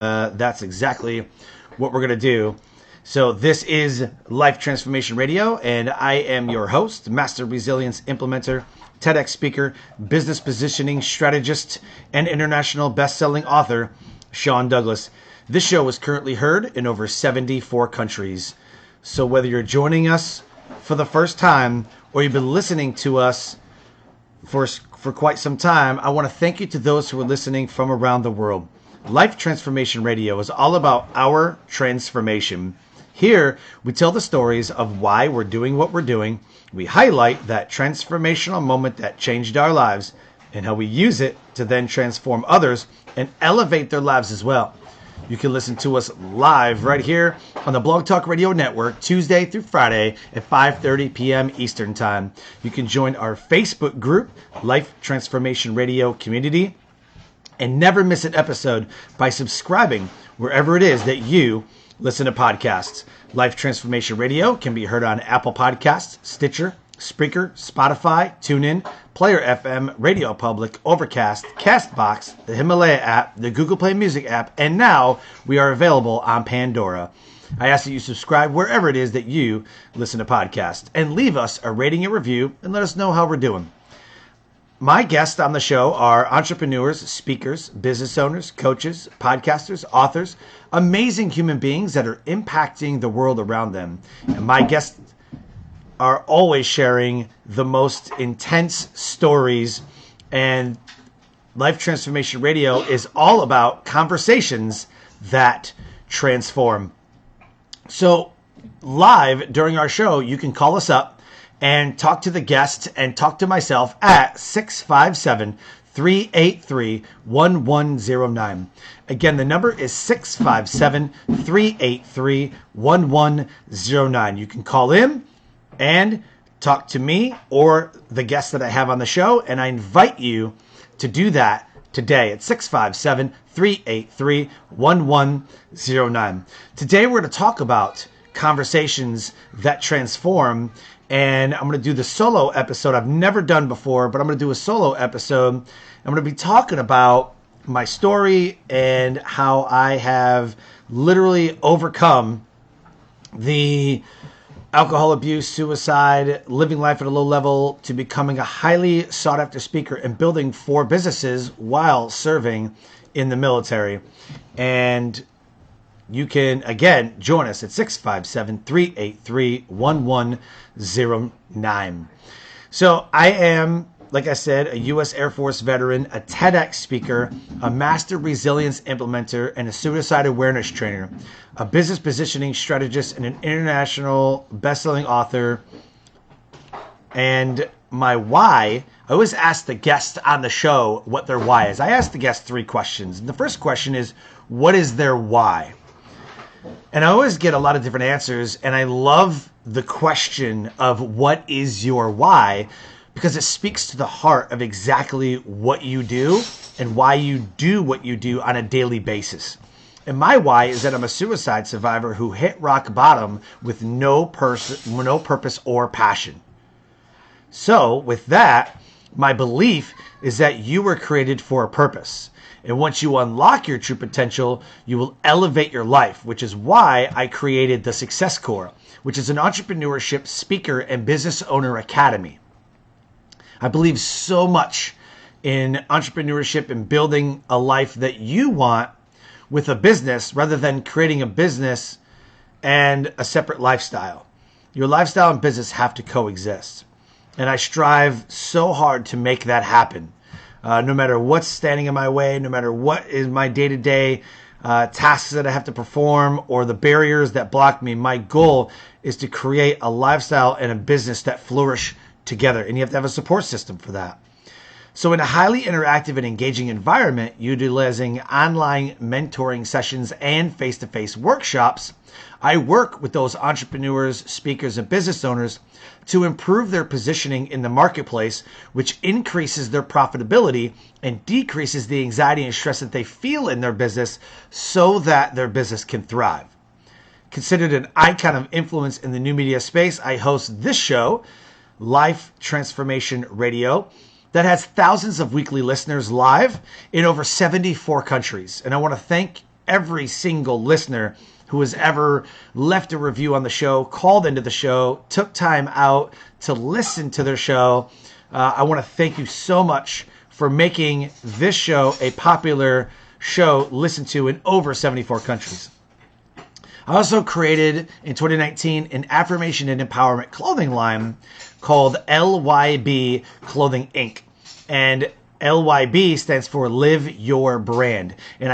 That's exactly what we're going to do. So this is Life Transformation Radio, and I am your host, Master Resilience Implementer, TEDx speaker, business positioning strategist, and international best-selling author, Sean Douglas. This show is currently heard in over 74 countries. So whether you're joining us for the first time or you've been listening to us for quite some time, I want to thank you to those who are listening from around the world. Life Transformation Radio is all about our transformation. Here, we tell the stories of why we're doing what we're doing. We highlight that transformational moment that changed our lives and how we use it to then transform others and elevate their lives as well. You can listen to us live right here on the Blog Talk Radio Network, Tuesday through Friday at 5:30 p.m. Eastern Time. You can join our Facebook group, Life Transformation Radio Community, and never miss an episode by subscribing wherever it is that you listen to podcasts. Life Transformation Radio can be heard on Apple Podcasts, Stitcher, Spreaker, Spotify, TuneIn, Player FM, Radio Public, Overcast, Castbox, the Himalaya app, the Google Play Music app, and now we are available on Pandora. I ask that you subscribe wherever it is that you listen to podcasts and leave us a rating and review and let us know how we're doing. My guests on the show are entrepreneurs, speakers, business owners, coaches, podcasters, authors, amazing human beings that are impacting the world around them. And my guests are always sharing the most intense stories, and Life Transformation Radio is all about conversations that transform. So live during our show, you can call us up and talk to the guests and talk to myself at 657-383-1109. Again, the number is 657-383-1109. You can call in and talk to me or the guests that I have on the show, and I invite you to do that today at 657-383-1109. Today we're going to talk about conversations that transform, and I'm going to do the solo episode I've never done before, but I'm going to do a solo episode. I'm going to be talking about my story and how I have literally overcome the alcohol abuse, suicide, living life at a low level, to becoming a highly sought after speaker and building 4 businesses while serving in the military. And you can, again, join us at 657-383-1109. So I am, like I said, a U.S. Air Force veteran, a TEDx speaker, a master resilience implementer, and a suicide awareness trainer, a business positioning strategist, and an international best-selling author. And my why, I always ask the guests on the show what their why is. I ask the guests 3 questions. And the first question is, what is their why? And I always get a lot of different answers, and I love the question of what is your why, because it speaks to the heart of exactly what you do and why you do what you do on a daily basis. And my why is that I'm a suicide survivor who hit rock bottom with no purpose or passion. So with that, my belief is that you were created for a purpose. And once you unlock your true potential, you will elevate your life, which is why I created the Success Core, which is an entrepreneurship speaker and business owner academy. I believe so much in entrepreneurship and building a life that you want with a business rather than creating a business and a separate lifestyle. Your lifestyle and business have to coexist. And I strive so hard to make that happen. No matter what's standing in my way, no matter what is my day-to-day tasks that I have to perform or the barriers that block me, my goal is to create a lifestyle and a business that flourish together. And you have to have a support system for that. So in a highly interactive and engaging environment, utilizing online mentoring sessions and face-to-face workshops, I work with those entrepreneurs, speakers, and business owners to improve their positioning in the marketplace, which increases their profitability and decreases the anxiety and stress that they feel in their business so that their business can thrive. Considered an icon of influence in the new media space, I host this show, Life Transformation Radio, that has thousands of weekly listeners live in over 74 countries. And I want to thank every single listener who has ever left a review on the show, called into the show, took time out to listen to their show. I want to thank you so much for making this show a popular show listened to in over 74 countries. I also created in 2019 an affirmation and empowerment clothing line called LYB Clothing Inc. And LYB stands for Live Your Brand. And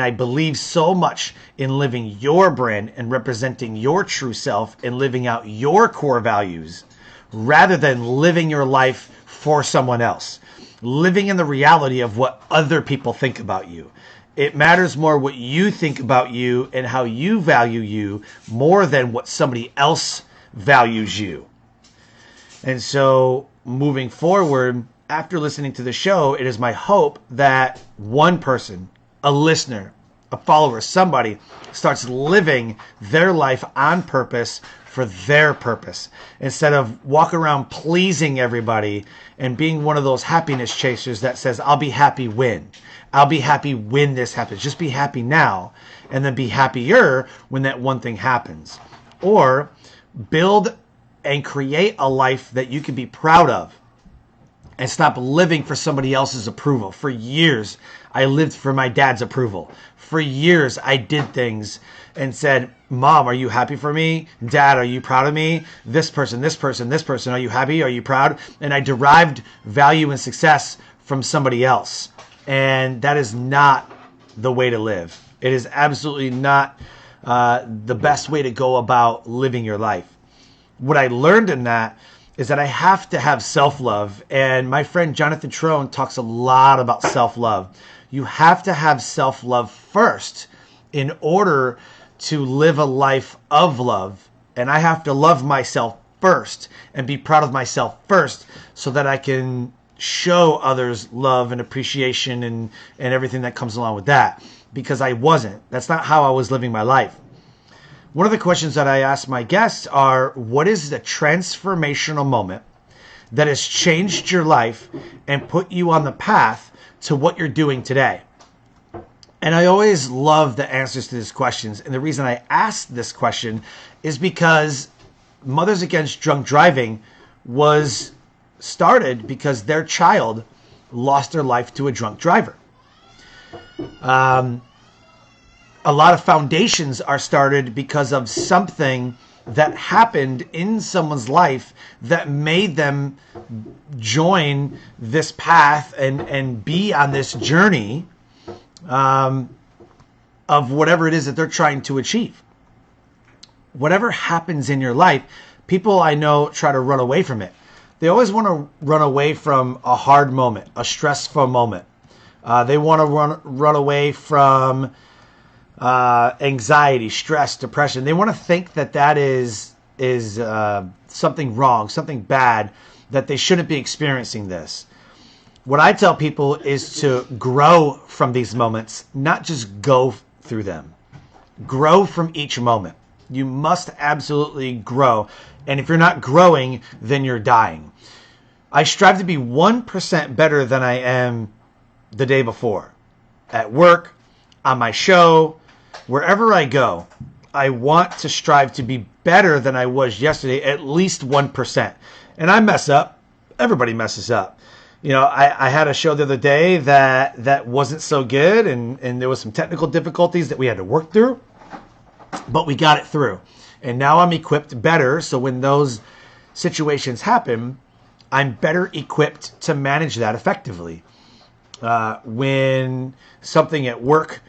I believe so much in living your brand and representing your true self and living out your core values rather than living your life for someone else. Living in the reality of what other people think about you. It matters more what you think about you and how you value you more than what somebody else values you. And so moving forward, after listening to the show, it is my hope that one person, a listener, a follower, somebody starts living their life on purpose for their purpose instead of walking around pleasing everybody and being one of those happiness chasers that says, I'll be happy when. I'll be happy when this happens. Just be happy now and then be happier when that one thing happens. Or build and create a life that you can be proud of and stop living for somebody else's approval. For years, I lived for my dad's approval. For years, I did things and said, Mom, are you happy for me? Dad, are you proud of me? This person, are you happy? Are you proud? And I derived value and success from somebody else. And that is not the way to live. It is absolutely not the best way to go about living your life. What I learned in that is that I have to have self-love. And my friend Jonathan Trone talks a lot about self-love. You have to have self-love first in order to live a life of love. And I have to love myself first and be proud of myself first so that I can show others love and appreciation and everything that comes along with that. Because I wasn't. That's not how I was living my life. One of the questions that I ask my guests are, what is the transformational moment that has changed your life and put you on the path to what you're doing today? And I always love the answers to these questions. And the reason I ask this question is because Mothers Against Drunk Driving was started because their child lost their life to a drunk driver. A lot of foundations are started because of something that happened in someone's life that made them join this path and be on this journey of whatever it is that they're trying to achieve. Whatever happens in your life, people I know try to run away from it. They always want to run away from a hard moment, a stressful moment. They want to run away from anxiety, stress, depression. They want to think that is something wrong, something bad, that they shouldn't be experiencing this. What I tell people is to grow from these moments, not just go through them. Grow from each moment. You must absolutely grow. And if you're not growing, then you're dying. I strive to be 1% better than I am the day before. At work, on my show, wherever I go, I want to strive to be better than I was yesterday, at least 1%. And I mess up. Everybody messes up. You know, I had a show the other day that wasn't so good, and there was some technical difficulties that we had to work through, but we got it through. And now I'm equipped better, so when those situations happen, I'm better equipped to manage that effectively. When something at work,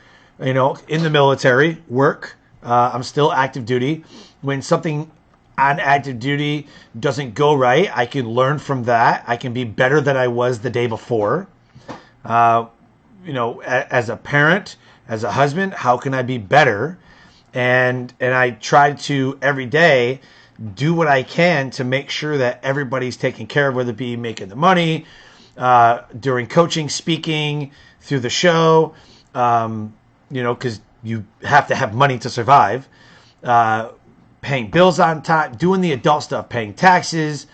you know, in the military, work, I'm still active duty. When something on active duty doesn't go right, I can learn from that. I can be better than I was the day before. You know, as a parent, as a husband, how can I be better? And I try to every day do what I can to make sure that everybody's taken care of, whether it be making the money, during coaching, speaking, through the show, you know, because you have to have money to survive, paying bills on time, doing the adult stuff, paying taxes,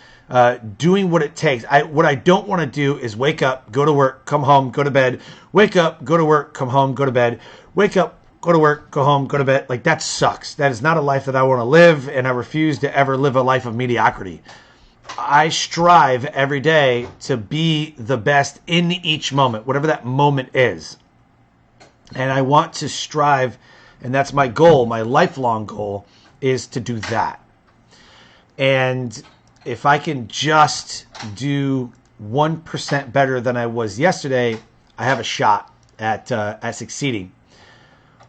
doing what it takes. What I don't want to do is wake up, go to work, come home, go to bed, wake up, go to work, come home, go to bed, wake up, go to work, go home, go to bed. Like, that sucks. That is not a life that I want to live, and I refuse to ever live a life of mediocrity. I strive every day to be the best in each moment, whatever that moment is. And I want to strive, and that's my goal, my lifelong goal, is to do that. And if I can just do 1% better than I was yesterday, I have a shot at succeeding.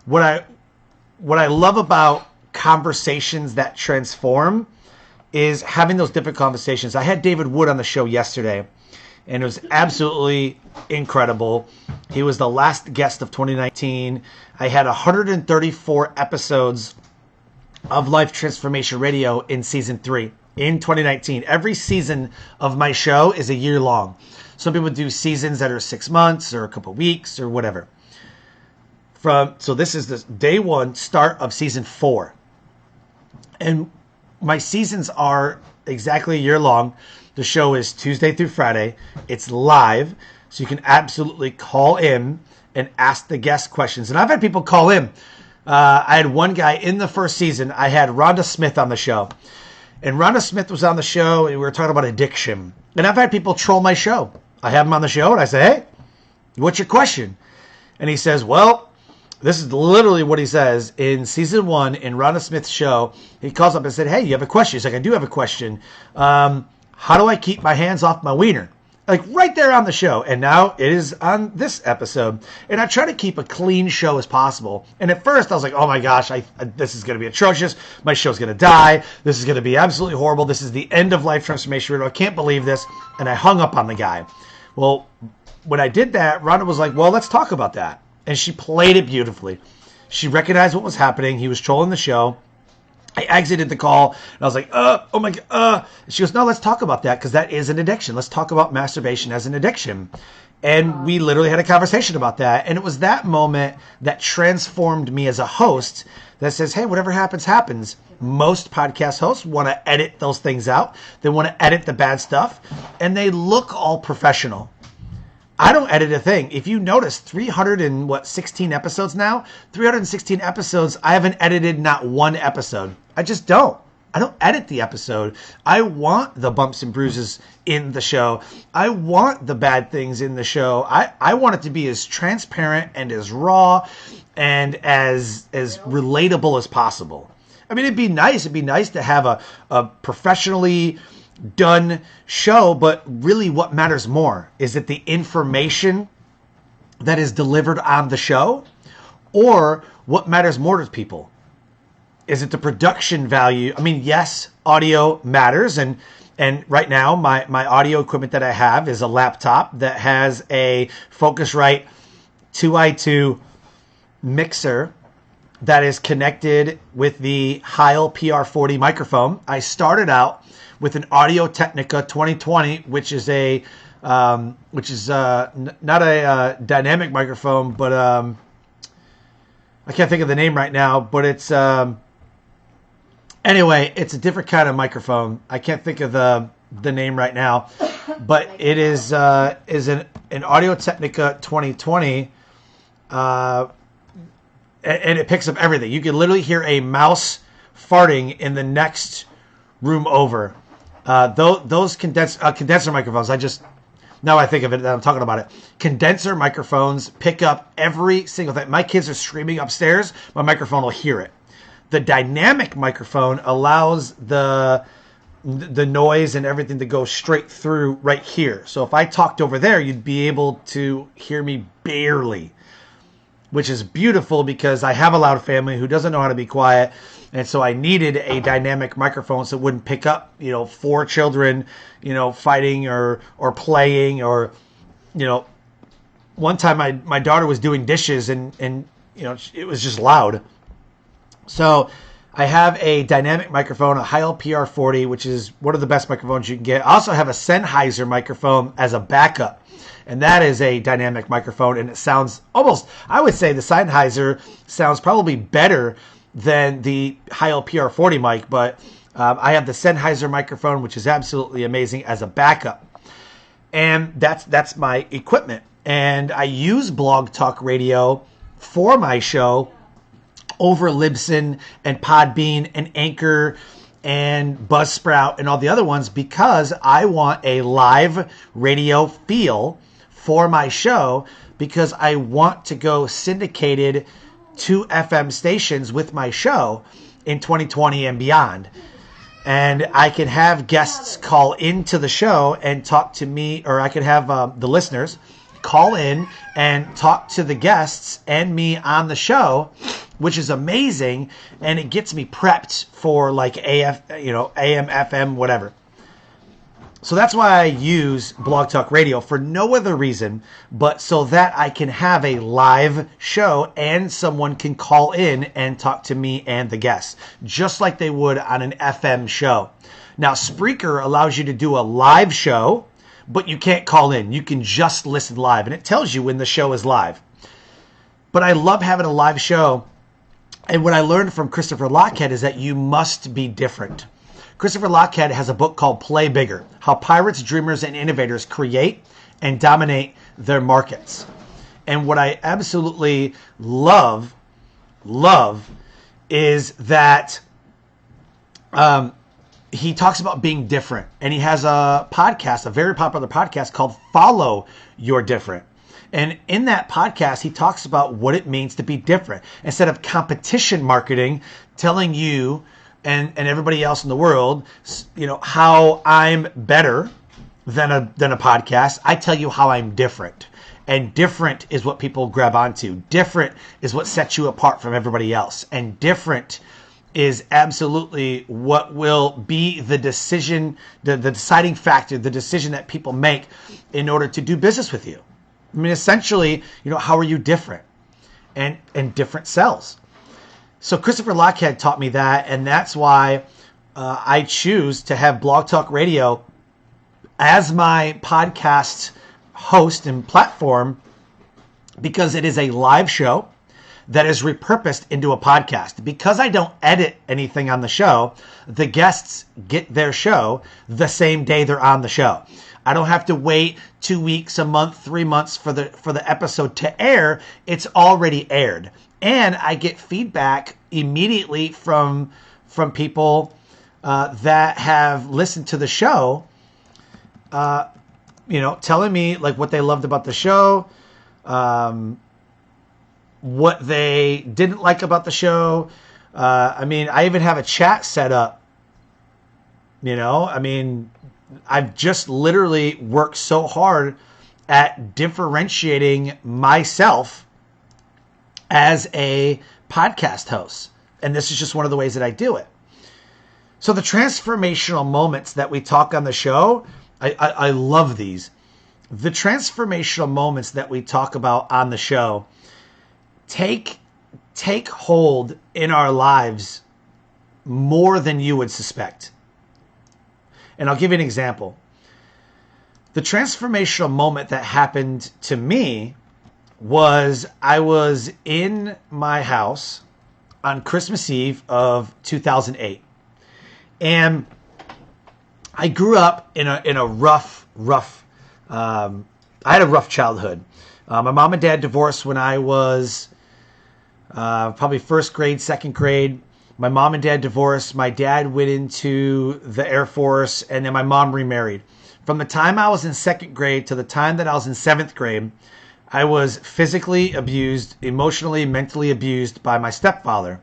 What I love about conversations that transform is having those different conversations. I had David Wood on the show yesterday, and it was absolutely incredible. He was the last guest of 2019. I had 134 episodes of Life Transformation Radio in season 3 in 2019. Every season of my show is a year long. Some people do seasons that are 6 months or a couple weeks or whatever. So this is the day 1 start of season 4. And my seasons are exactly a year long. The show is Tuesday through Friday. It's live, so you can absolutely call in and ask the guest questions. And I've had people call in. I had one guy in the first season. I had Rhonda Smith on the show. And Rhonda Smith was on the show, and we were talking about addiction. And I've had people troll my show. I have him on the show, and I say, hey, what's your question? And he says, well, this is literally what he says in season 1 in Rhonda Smith's show. He calls up and said, hey, you have a question? He's like, I do have a question. How do I keep my hands off my wiener? Like, right there on the show. And now it is on this episode. And I try to keep a clean show as possible. And at first I was like, oh my gosh, this is going to be atrocious. My show's going to die. This is going to be absolutely horrible. This is the end of Life Transformation Radio. I can't believe this. And I hung up on the guy. Well, when I did that, Rhonda was like, well, let's talk about that. And she played it beautifully. She recognized what was happening. He was trolling the show. I exited the call, and I was like, oh my God. She goes, no, let's talk about that, because that is an addiction. Let's talk about masturbation as an addiction. And we literally had a conversation about that. And it was that moment that transformed me as a host that says, hey, whatever happens, happens. Most podcast hosts want to edit those things out. They want to edit the bad stuff, and they look all professional. I don't edit a thing. If you notice, 316 episodes now, 316 episodes, I haven't edited not one episode. I just don't. I don't edit the episode. I want the bumps and bruises in the show. I want the bad things in the show. I want it to be as transparent and as raw and as relatable as possible. I mean, it'd be nice. It'd be nice to have a professionally done show, but really what matters more is it the information that is delivered on the show, or what matters more to people? Is it the production value? I mean, yes, audio matters, and right now my audio equipment that I have is a laptop that has a Focusrite 2i2 mixer that is connected with the Heil PR40 microphone. I started out with an Audio-Technica 2020, which is not a dynamic microphone, but I can't think of the name right now. But it's anyway, it's a different kind of microphone. I can't think of the name right now, but it is an Audio-Technica 2020, and it picks up everything. You can literally hear a mouse farting in the next room over. Those condenser microphones, now I think of it, that I'm talking about it. Condenser microphones pick up every single thing. My kids are screaming upstairs, my microphone will hear it. The dynamic microphone allows the noise and everything to go straight through right here. So if I talked over there, you'd be able to hear me barely, which is beautiful because I have a loud family who doesn't know how to be quiet. And so I needed a dynamic microphone so it wouldn't pick up, 4 children, fighting or playing, or, one time my daughter was doing dishes and it was just loud. So I have a dynamic microphone, a Heil PR40, which is one of the best microphones you can get. I also have a Sennheiser microphone as a backup. And that is a dynamic microphone, and it sounds I would say the Sennheiser sounds probably better than the Heil PR40 mic, but I have the Sennheiser microphone, which is absolutely amazing as a backup. And that's my equipment. And I use Blog Talk Radio for my show over Libsyn and Podbean and Anchor and Buzzsprout and all the other ones, because I want a live radio feel for my show, because I want to go syndicated to FM stations with my show in 2020 and beyond. And I can have guests call into the show and talk to me, or I could have the listeners call in and talk to the guests and me on the show, which is amazing. And it gets me prepped for like AM, FM, whatever. So that's why I use Blog Talk Radio, for no other reason but so that I can have a live show and someone can call in and talk to me and the guests, just like they would on an FM show. Now, Spreaker allows you to do a live show, but you can't call in. You can just listen live, and it tells you when the show is live. But I love having a live show, and what I learned from Christopher Lochhead is that you must be different. Christopher Lochhead has a book called Play Bigger: How Pirates, Dreamers, and Innovators Create and Dominate Their Markets. And what I absolutely love is that he talks about being different. And he has a podcast, a very popular podcast called Follow Your Different. And in that podcast, he talks about what it means to be different. Instead of competition marketing, telling you and everybody else in the world, how I'm better than a podcast, I tell you how I'm different. And different is what people grab onto. Different is what sets you apart from everybody else. And different is absolutely what will be the decision, the deciding factor, the decision that people make in order to do business with you. I mean, essentially, how are you different? And different sells. So Christopher Lochhead taught me that, and that's why I choose to have Blog Talk Radio as my podcast host and platform, because it is a live show that is repurposed into a podcast. Because I don't edit anything on the show, the guests get their show the same day they're on the show. I don't have to wait 2 weeks, a month, 3 months for the episode to air. It's already aired. And I get feedback immediately from people that have listened to the show, telling me like what they loved about the show, what they didn't like about the show. I even have a chat set up. I've just literally worked so hard at differentiating myself as a podcast host. And this is just one of the ways that I do it. So the transformational moments that we talk on the show, I love these. The transformational moments that we talk about on the show take hold in our lives more than you would suspect. And I'll give you an example. The transformational moment that happened to me was I was in my house on Christmas Eve of 2008. And I grew up in a rough, I had a rough childhood. My mom and dad divorced when I was probably first grade, second grade. My mom and dad divorced. My dad went into the Air Force, and then my mom remarried. From the time I was in second grade to the time that I was in seventh grade, I was physically abused, emotionally, mentally abused by my stepfather.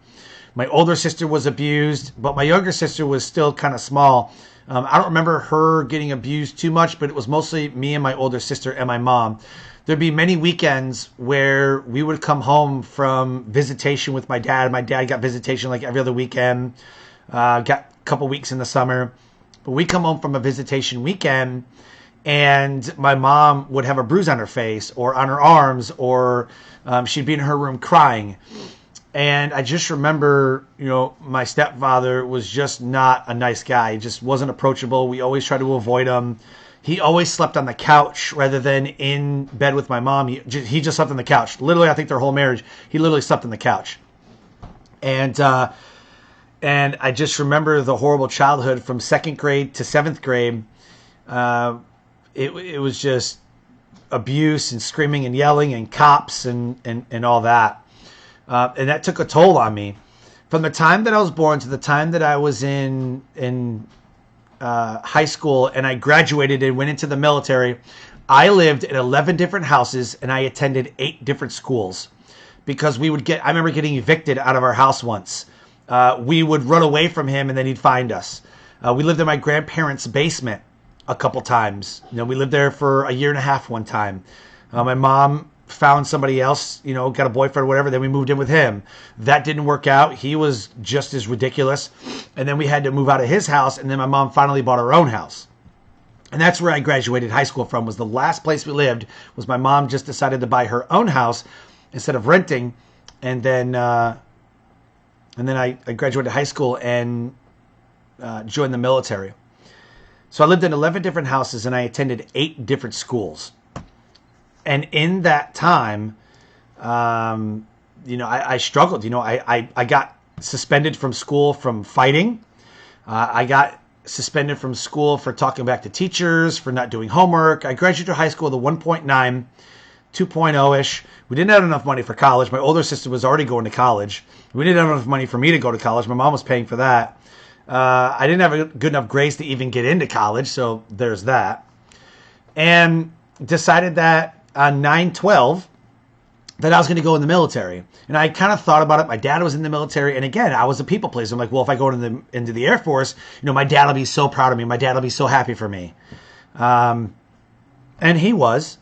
My older sister was abused, but my younger sister was still kind of small. I don't remember her getting abused too much, but it was mostly me and my older sister and my mom. There'd be many weekends where we would come home from visitation with my dad. My dad got visitation like every other weekend, got a couple weeks in the summer. But we come home from a visitation weekend, and my mom would have a bruise on her face or on her arms, or she'd be in her room crying. And I just remember, my stepfather was just not a nice guy. He just wasn't approachable. We always tried to avoid him. He always slept on the couch rather than in bed with my mom. He just slept on the couch. Literally, I think their whole marriage, he literally slept on the couch. And I just remember the horrible childhood from second grade to seventh grade. It was just abuse and screaming and yelling and cops and all that. And that took a toll on me. From the time that I was born to the time that I was in high school and I graduated and went into the military, I lived in 11 different houses and I attended 8 different schools because I remember getting evicted out of our house once. We would run away from him and then he'd find us. We lived in my grandparents' basement a couple times. We lived there for a year and a half one time. My mom found somebody else, got a boyfriend or whatever. Then we moved in with him. That didn't work out. He was just as ridiculous. And then we had to move out of his house. And then my mom finally bought her own house. And that's where I graduated high school from, was the last place we lived. Was my mom just decided to buy her own house instead of renting. And then I graduated high school and joined the military. So I lived in 11 different houses and I attended 8 different schools. And in that time, I struggled. I got suspended from school from fighting. I got suspended from school for talking back to teachers, for not doing homework. I graduated high school with a 1.9, 2.0-ish. We didn't have enough money for college. My older sister was already going to college. We didn't have enough money for me to go to college. My mom was paying for that. I didn't have a good enough grades to even get into college, so there's that. And decided that on 9/12 that I was going to go in the military. And I kind of thought about it. My dad was in the military. And again, I was a people pleaser. I'm like, well, if I go into the Air Force, my dad will be so proud of me. My dad will be so happy for me. And he was.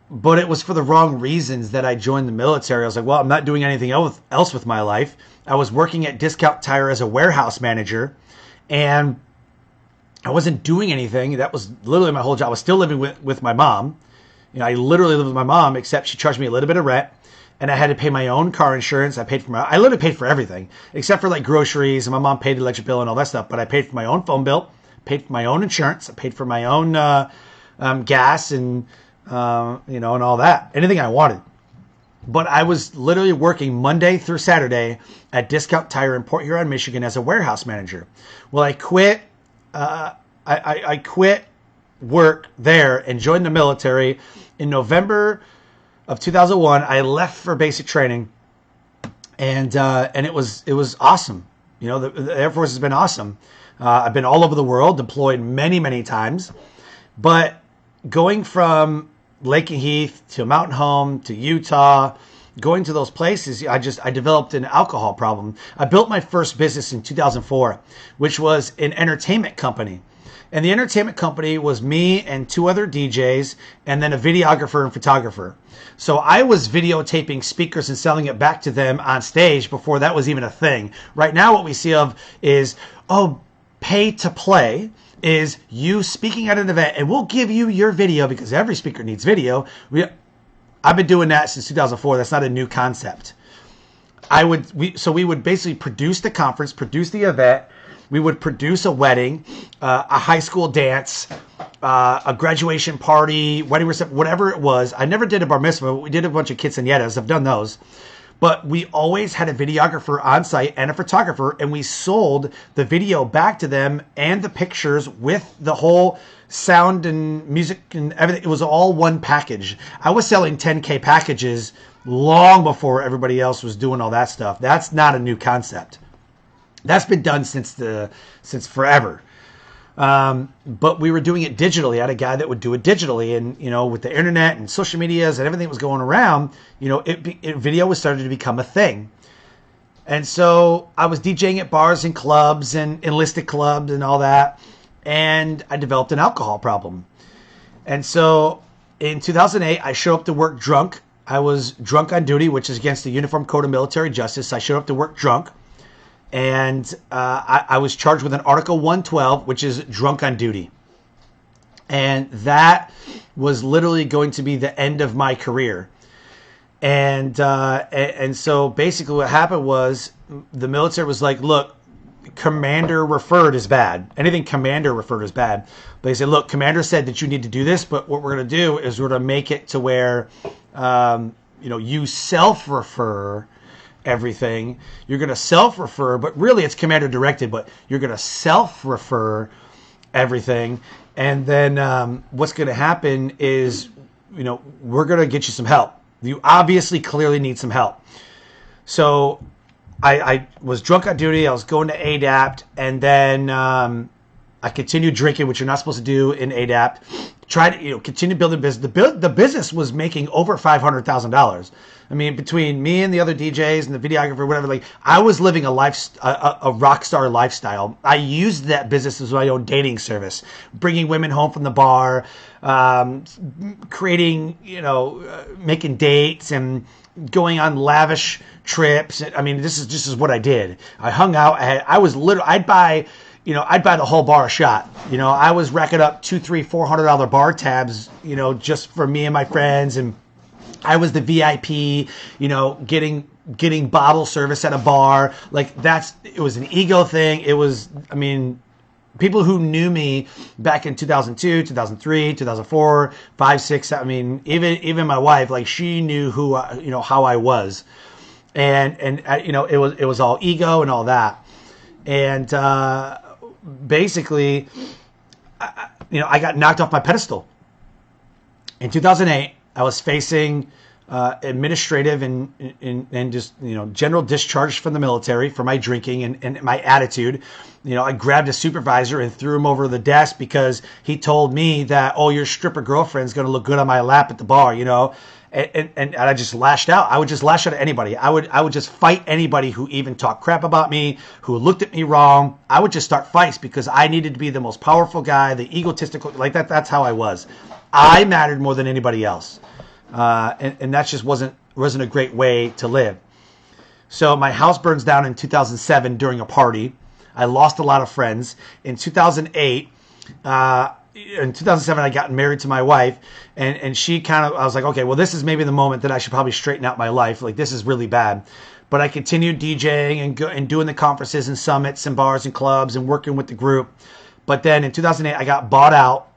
But it was for the wrong reasons that I joined the military. I was like, well, I'm not doing anything else with my life. I was working at Discount Tire as a warehouse manager. And I wasn't doing anything. That was literally my whole job. I was still living with my mom. I literally lived with my mom, except she charged me a little bit of rent, and I had to pay my own car insurance. I literally paid for everything, except for like groceries, and my mom paid the electric bill and all that stuff. But I paid for my own phone bill, paid for my own insurance, I paid for my own gas and and all that, anything I wanted. But I was literally working Monday through Saturday at Discount Tire in Port Huron, Michigan, as a warehouse manager. Well, I quit. I quit work there and joined the military in November of 2001. I left for basic training, and it was awesome. The Air Force has been awesome. I've been all over the world, deployed many, many times, but going from Lake and Heath to Mountain Home to Utah, going to those places, I developed an alcohol problem. I built my first business in 2004, which was an entertainment company. And the entertainment company was me and 2 other DJs and then a videographer and photographer. So I was videotaping speakers and selling it back to them on stage before that was even a thing. Right now what we see of is, pay to play is you speaking at an event and we'll give you your video because every speaker needs video. I've been doing that since 2004. That's not a new concept. We would basically produce the conference, produce the event. We would produce a wedding, a high school dance, a graduation party, wedding reception, whatever it was. I never did a bar mitzvah, but we did a bunch of quinceañeras. I've done those. But we always had a videographer on site and a photographer, and we sold the video back to them and the pictures with the whole sound and music and everything. It was all one package. I was selling 10K packages long before everybody else was doing all that stuff. That's not a new concept. That's been done since forever. But we were doing it digitally. I had a guy that would do it digitally. And, with the internet and social medias and everything that was going around, video was starting to become a thing. And so I was DJing at bars and clubs and enlisted clubs and all that. And I developed an alcohol problem. And so in 2008, I showed up to work drunk. I was drunk on duty, which is against the Uniform Code of Military Justice. I showed up to work drunk. And I was charged with an Article 112, which is drunk on duty. And that was literally going to be the end of my career. And so basically what happened was the military was like, look, commander referred is bad. Anything commander referred is bad. But they said, look, commander said that you need to do this, but what we're going to do is we're going to make it to where, you self-refer everything. You're going to self-refer, but really it's commander directed, but you're going to self-refer everything. And then what's going to happen is, we're going to get you some help. You obviously clearly need some help. So I was drunk on duty. I was going to ADAPT, and then I continued drinking, which you're not supposed to do in ADAPT. Tried to continue building business. The business was making over $500,000. I mean, between me and the other DJs and the videographer, whatever, like I was living a rock star lifestyle. I used that business as my own dating service, bringing women home from the bar, creating, making dates and going on lavish trips. I mean, this is what I did. I hung out. I'd buy the whole bar a shot. I was racking up $200, $300, $400 bar tabs, just for me and my friends. And I was the VIP, getting bottle service at a bar. Like it was an ego thing. It was, people who knew me back in 2002, 2003, 2004, 5, 6, even my wife, like she knew how I was. And it was all ego and all that. And, basically, I got knocked off my pedestal. In 2008, I was facing administrative and just general discharge from the military for my drinking and my attitude. I grabbed a supervisor and threw him over the desk because he told me that, oh, your stripper girlfriend's going to look good on my lap at the bar, And I just lashed out. I would just lash out at anybody. I would just fight anybody who even talked crap about me, who looked at me wrong. I would just start fights because I needed to be the most powerful guy, the egotistical, like that. That's how I was. I mattered more than anybody else. And that just wasn't a great way to live. So my house burns down in 2007 during a party. I lost a lot of friends. In 2007, I got married to my wife, and she I was like, okay, well, this is maybe the moment that I should probably straighten out my life. Like, this is really bad. But I continued DJing and doing the conferences and summits and bars and clubs and working with the group. But then in 2008, I got bought out,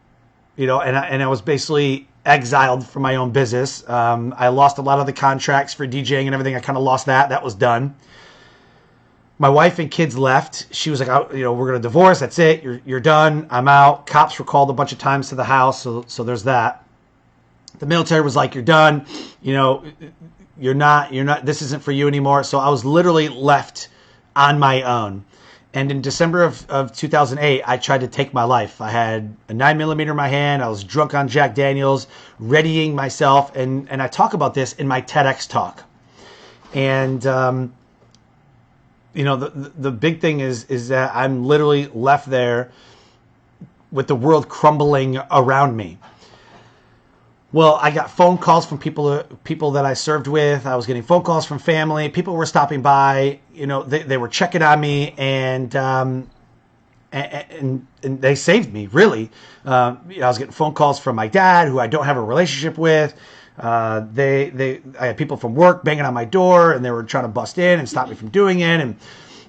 and I was basically exiled from my own business. I lost a lot of the contracts for DJing and everything. I kind of lost that. That was done. My wife and kids left. She was like, we're going to divorce. That's it. You're done. I'm out. Cops were called a bunch of times to the house. So there's that. The military was like, you're done. You're not, this isn't for you anymore. So I was literally left on my own. And in December of 2008, I tried to take my life. I had a 9mm in my hand. I was drunk on Jack Daniels, readying myself. And I talk about this in my TEDx talk. And, the big thing is that I'm literally left there with the world crumbling around me. Well, I got phone calls from people that I served with. I was getting phone calls from family. People were stopping by. They were checking on me, and they saved me, really. I was getting phone calls from my dad, who I don't have a relationship with. I had people from work banging on my door, and they were trying to bust in and stop me from doing it.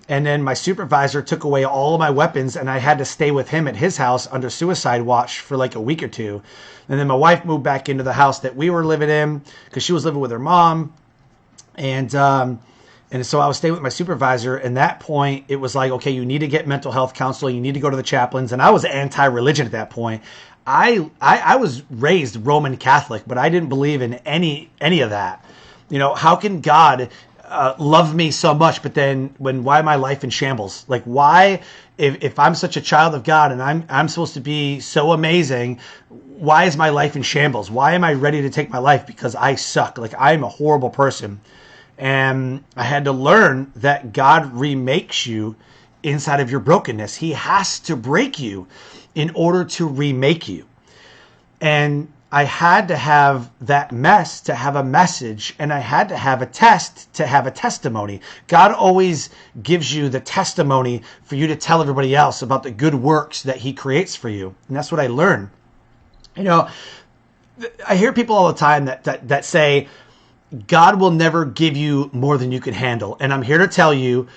And then my supervisor took away all of my weapons, and I had to stay with him at his house under suicide watch for like a week or two. And then my wife moved back into the house that we were living in because she was living with her mom. And so I was staying with my supervisor. And at that point, it was like, okay, you need to get mental health counseling. You need to go to the chaplains. And I was anti-religion at that point. I was raised Roman Catholic, but I didn't believe in any of that. How can God love me so much, but then why am my life in shambles? Like, why, if I'm such a child of God and I'm supposed to be so amazing, why is my life in shambles? Why am I ready to take my life? Because I suck. Like, I'm a horrible person. And I had to learn that God remakes you inside of your brokenness. He has to break you in order to remake you. And I had to have that mess to have a message, and I had to have a test to have a testimony. God always gives you the testimony for you to tell everybody else about the good works that he creates for you. And that's what I learned. I hear people all the time that say, God will never give you more than you can handle. And I'm here to tell you,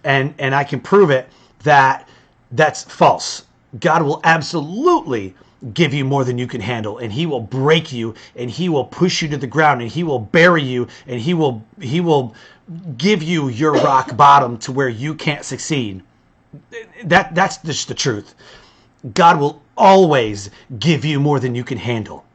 and I can prove it, that that's false. God will absolutely give you more than you can handle, and he will break you, and he will push you to the ground, and he will bury you, and he will give you your rock bottom to where you can't succeed. That's just the truth. God will always give you more than you can handle.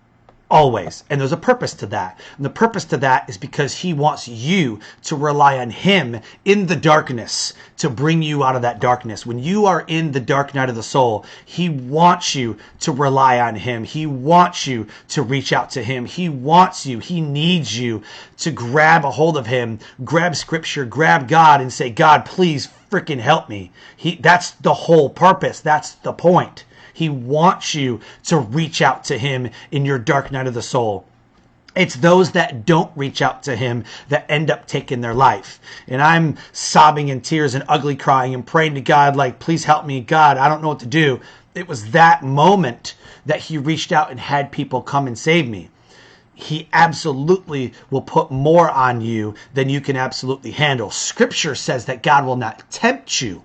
Always. And there's a purpose to that. And the purpose to that is because he wants you to rely on him in the darkness to bring you out of that darkness. When you are in the dark night of the soul, he wants you to rely on him. He wants you to reach out to him. He wants you, he needs you to grab a hold of him, grab scripture, grab God and say, God, please freaking help me. That's the whole purpose. That's the point. He wants you to reach out to him in your dark night of the soul. It's those that don't reach out to him that end up taking their life. And I'm sobbing in tears and ugly crying and praying to God, like, please help me. God, I don't know what to do. It was that moment that he reached out and had people come and save me. He absolutely will put more on you than you can absolutely handle. Scripture says that God will not tempt you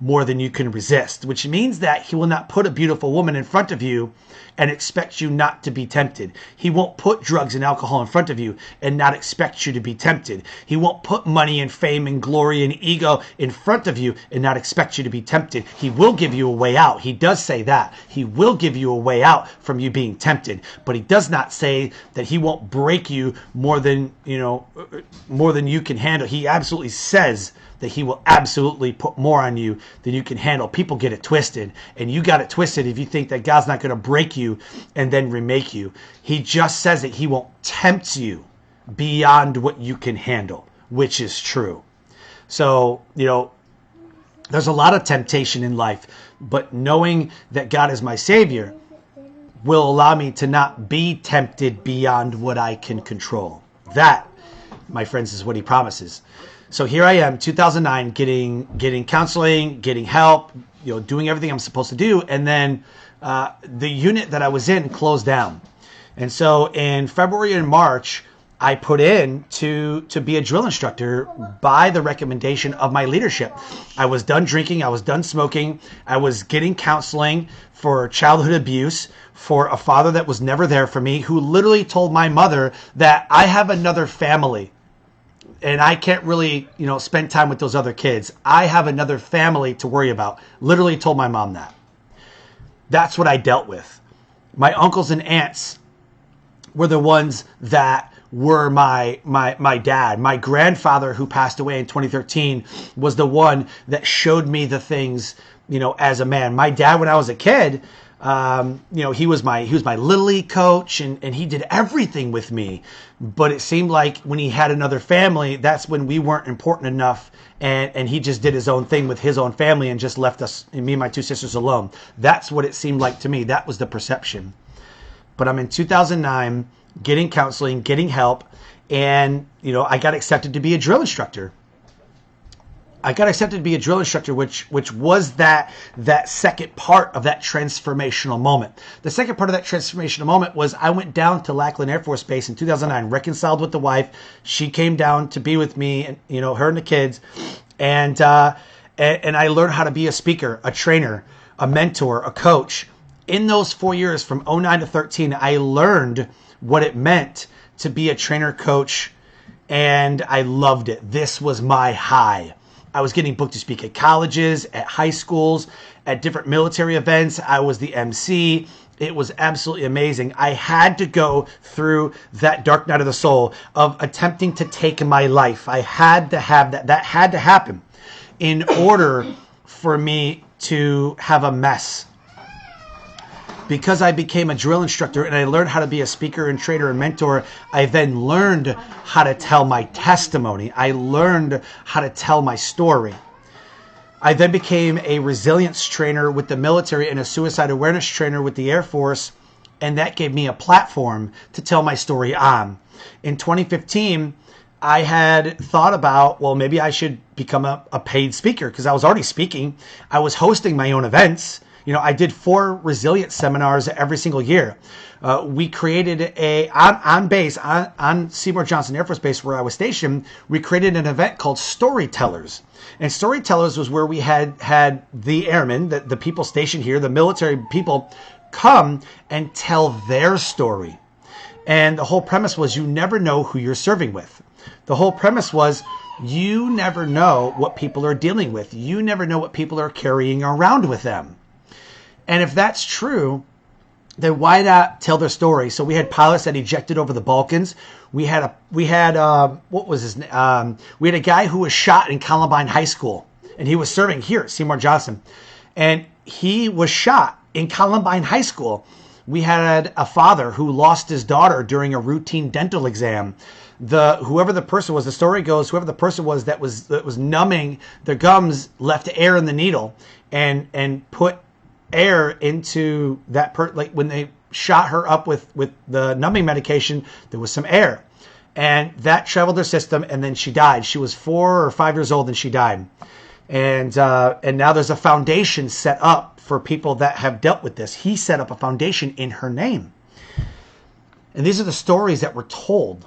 more than you can resist, which means that he will not put a beautiful woman in front of you and expect you not to be tempted. He won't put drugs and alcohol in front of you and not expect you to be tempted. He won't put money and fame and glory and ego in front of you and not expect you to be tempted. He will give you a way out. He does say that. He will give you a way out from you being tempted, but he does not say that he won't break you more than you can handle. He absolutely says that he will absolutely put more on you than you can handle. People get it twisted, and you got it twisted if you think that God's not going to break you and then remake you. He just says that he won't tempt you beyond what you can handle, which is true. So, there's a lot of temptation in life, but knowing that God is my Savior will allow me to not be tempted beyond what I can control. That, my friends, is what he promises. So here I am, 2009, getting counseling, getting help, doing everything I'm supposed to do. And then the unit that I was in closed down. And so in February and March, I put in to be a drill instructor by the recommendation of my leadership. I was done drinking. I was done smoking. I was getting counseling for childhood abuse, for a father that was never there for me, who literally told my mother that I have another family and I can't really, spend time with those other kids. I have another family to worry about. Literally told my mom that. That's what I dealt with. My uncles and aunts were the ones that were my dad. My grandfather, who passed away in 2013, was the one that showed me the things, as a man. My dad, when I was a kid, he was my little league coach, and he did everything with me. But it seemed like when he had another family, that's when we weren't important enough, and he just did his own thing with his own family and just left us, me and my two sisters, alone. That's what it seemed like to me. That was the perception. But I'm in 2009, getting counseling, getting help, and I got accepted to be a drill instructor. Which was that second part of that transformational moment. The second part of that transformational moment was I went down to Lackland Air Force Base in 2009, reconciled with the wife. She came down to be with me, and her and the kids, and I learned how to be a speaker, a trainer, a mentor, a coach. In those 4 years, from 2009 to 13, I learned what it meant to be a trainer, coach, and I loved it. This was my high. I was getting booked to speak at colleges, at high schools, at different military events. I was the MC. It was absolutely amazing. I had to go through that dark night of the soul of attempting to take my life. I had to have that. That had to happen in order for me to have a mess. Because I became a drill instructor and I learned how to be a speaker and trainer and mentor, I then learned how to tell my testimony. I learned how to tell my story. I then became a resilience trainer with the military and a suicide awareness trainer with the Air Force, and that gave me a platform to tell my story on. In 2015, I had thought about, well, maybe I should become a paid speaker because I was already speaking. I was hosting my own events. I did 4 resilience seminars every single year. We created on Seymour Johnson Air Force Base where I was stationed, we created an event called Storytellers. And Storytellers was where we had the airmen, the people stationed here, the military people, come and tell their story. And the whole premise was you never know who you're serving with. The whole premise was you never know what people are dealing with. You never know what people are carrying around with them. And if that's true, then why not tell their story? So we had pilots that ejected over the Balkans. We had what was his name? We had a guy who was shot in Columbine High School, and he was serving here at Seymour Johnson, and he was shot in Columbine High School. We had a father who lost his daughter during a routine dental exam. Whoever the person was, the story goes, whoever the person was that was numbing their gums left air in the needle and put air into that like when they shot her up with the numbing medication, there was some air, and that traveled her system, and then she died. She was 4 or 5 years old and she died. And now there's a foundation set up for people that have dealt with this. He set up a foundation in her name. And these are the stories that were told.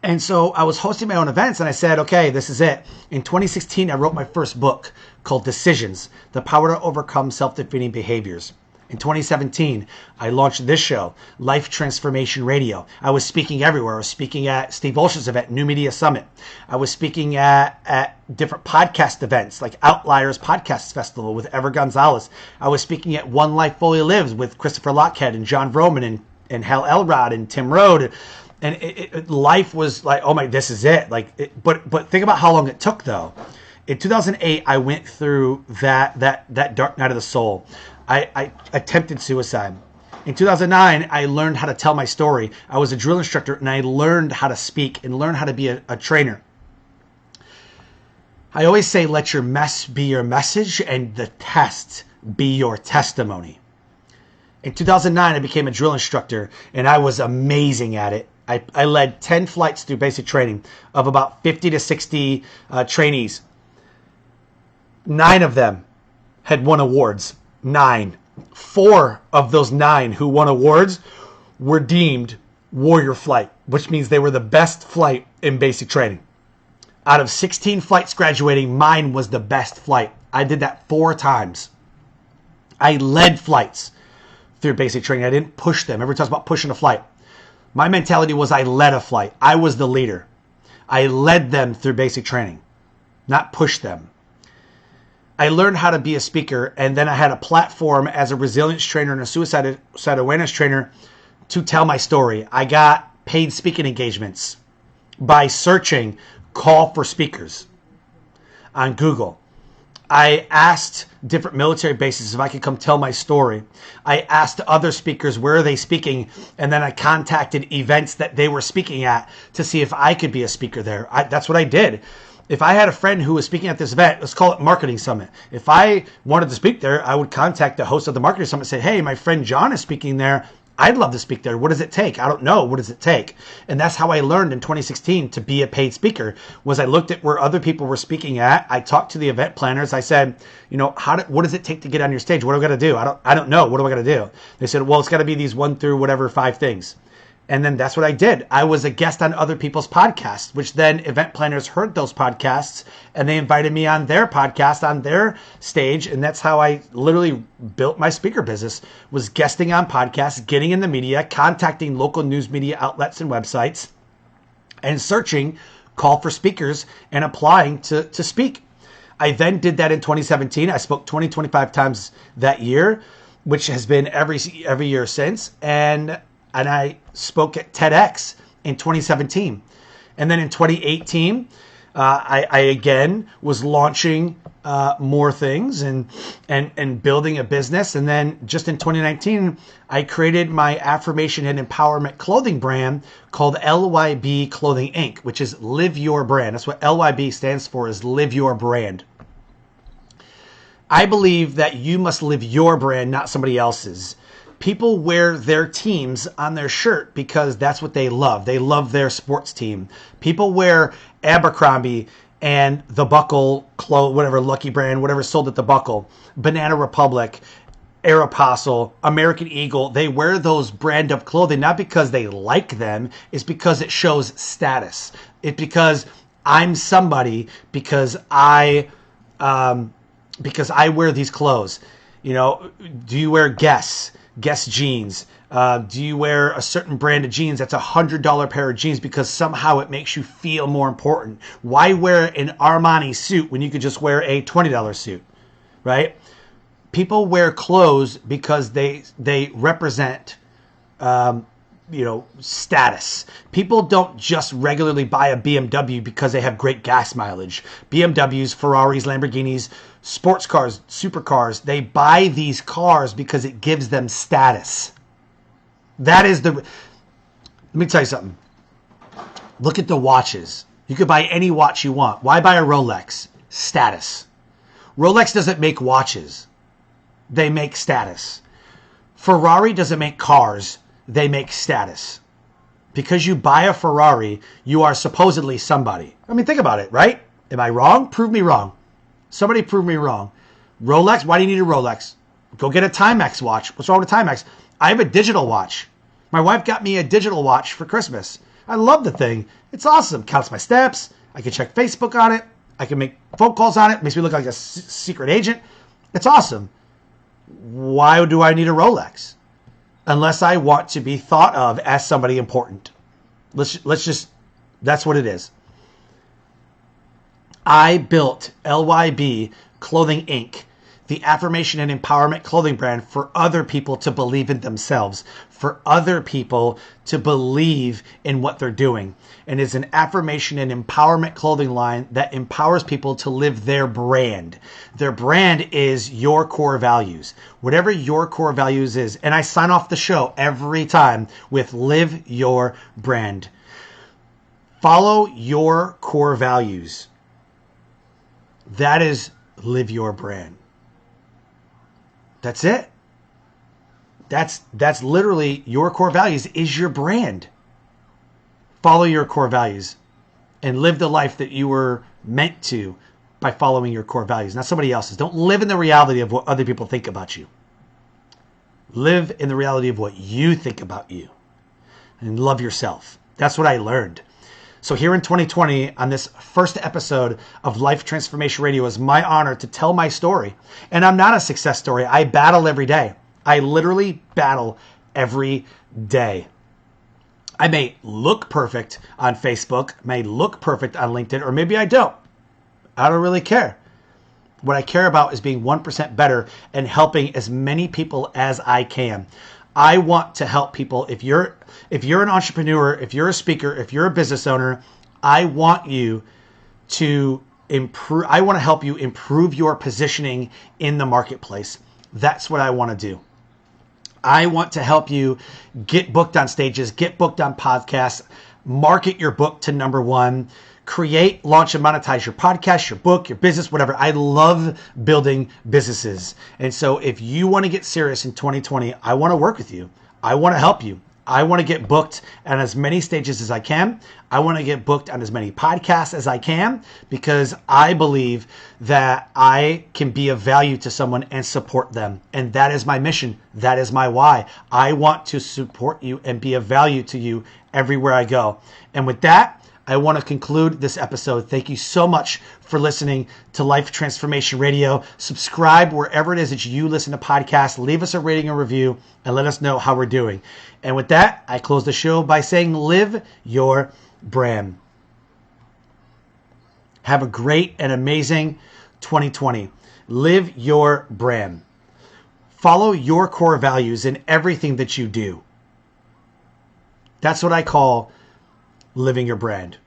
And so I was hosting my own events, and I said, okay, this is it. In 2016, I wrote my first book called Decisions, The Power to Overcome Self-Defeating Behaviors. In 2017, I launched this show, Life Transformation Radio. I was speaking everywhere. I was speaking at Steve Olsher's event, New Media Summit. I was speaking at different podcast events like Outliers Podcast Festival with Ever Gonzalez. I was speaking at One Life Fully Lives with Christopher Lockhead and John Vroman and Hal Elrod and Tim Rode. And life was like, oh my, this is it. But think about how long it took though. In 2008, I went through that dark night of the soul. I attempted suicide. In 2009, I learned how to tell my story. I was a drill instructor, and I learned how to speak and learn how to be a trainer. I always say, let your mess be your message and the test be your testimony. In 2009, I became a drill instructor, and I was amazing at it. I led 10 flights through basic training of about 50 to 60 trainees. 9 of them had won awards. 9. 4 of those 9 who won awards were deemed Warrior Flight, which means they were the best flight in basic training. Out of 16 flights graduating, mine was the best flight. I did that 4 times. I led flights through basic training. I didn't push them. Everyone talks about pushing a flight. My mentality was I led a flight. I was the leader. I led them through basic training, not pushed them. I learned how to be a speaker, and then I had a platform as a resilience trainer and a suicide awareness trainer to tell my story. I got paid speaking engagements by searching call for speakers on Google. I asked different military bases if I could come tell my story. I asked other speakers where are they speaking, and then I contacted events that they were speaking at to see if I could be a speaker there. That's what I did. If I had a friend who was speaking at this event, let's call it Marketing Summit. If I wanted to speak there, I would contact the host of the Marketing Summit and say, hey, my friend John is speaking there. I'd love to speak there. What does it take? I don't know. What does it take? And that's how I learned in 2016 to be a paid speaker, was I looked at where other people were speaking at. I talked to the event planners. I said, what does it take to get on your stage? What do I got to do? I don't know. What do I got to do? They said, well, it's got to be these 1 through whatever 5 things. And then that's what I did. I was a guest on other people's podcasts, which then event planners heard those podcasts and they invited me on their podcast, on their stage. And that's how I literally built my speaker business, was guesting on podcasts, getting in the media, contacting local news media outlets and websites, and searching call for speakers and applying to speak. I then did that in 2017. I spoke 25 times that year, which has been every year since. And I spoke at TEDx in 2017. And then in 2018, I again was launching more things and building a business. And then just in 2019, I created my affirmation and empowerment clothing brand called LYB Clothing Inc., which is Live Your Brand. That's what LYB stands for, is Live Your Brand. I believe that you must live your brand, not somebody else's. People wear their teams on their shirt because that's what they love. They love their sports team. People wear Abercrombie and The Buckle, whatever, Lucky Brand, whatever sold at The Buckle, Banana Republic, Aeropostale, American Eagle. They wear those brand of clothing not because they like them. It's because it shows status. It's because I'm somebody because I wear these clothes. Do you wear Guess jeans? Do you wear a certain brand of jeans that's $100 pair of jeans because somehow it makes you feel more important? Why wear an Armani suit when you could just wear a $20 suit, right? People wear clothes because they represent status. People don't just regularly buy a BMW because they have great gas mileage. BMWs, Ferraris, Lamborghinis, sports cars, supercars, they buy these cars because it gives them status. Let me tell you something. Look at the watches. You could buy any watch you want. Why buy a Rolex? Status. Rolex doesn't make watches. They make status. Ferrari doesn't make cars. They make status. Because you buy a Ferrari, you are supposedly somebody. I mean, think about it, right? Am I wrong? Prove me wrong. Somebody prove me wrong. Rolex, why do you need a Rolex? Go get a Timex watch. What's wrong with a Timex? I have a digital watch. My wife got me a digital watch for Christmas. I love the thing. It's awesome. Counts my steps. I can check Facebook on it. I can make phone calls on it. Makes me look like a secret agent. It's awesome. Why do I need a Rolex? Unless I want to be thought of as somebody important. Let's just, that's what it is. I built LYB Clothing Inc., the affirmation and empowerment clothing brand for other people to believe in themselves, for other people to believe in what they're doing. And it's an affirmation and empowerment clothing line that empowers people to live their brand. Their brand is your core values. Whatever your core values is. And I sign off the show every time with live your brand. Follow your core values. That is live your brand. That's it. That's literally your core values is your brand. Follow your core values and live the life that you were meant to by following your core values, not somebody else's. Don't live in the reality of what other people think about you. Live in the reality of what you think about you and love yourself. That's what I learned. So here in 2020, on this first episode of Life Transformation Radio, is my honor to tell my story. And I'm not a success story. I battle every day. I literally battle every day. I may look perfect on Facebook, may look perfect on LinkedIn, or maybe I don't. I don't really care. What I care about is being 1% better and helping as many people as I can. I want to help people. If you're an entrepreneur, if you're a speaker, if you're a business owner, I want you to improve. I want to help you improve your positioning in the marketplace. That's what I want to do. I want to help you get booked on stages, get booked on podcasts, market your book to number one, create, launch, and monetize your podcast, your book, your business, whatever. I love building businesses. And so if you want to get serious in 2020, I want to work with you. I want to help you. I want to get booked on as many stages as I can. I want to get booked on as many podcasts as I can because I believe that I can be of value to someone and support them. And that is my mission. That is my why. I want to support you and be of value to you everywhere I go. And with that, I want to conclude this episode. Thank you so much for listening to Life Transformation Radio. Subscribe wherever it is that you listen to podcasts. Leave us a rating and review and let us know how we're doing. And with that, I close the show by saying live your brand. Have a great and amazing 2020. Live your brand. Follow your core values in everything that you do. That's what I call living your brand.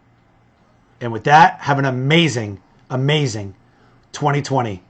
And with that, have an amazing, amazing 2020.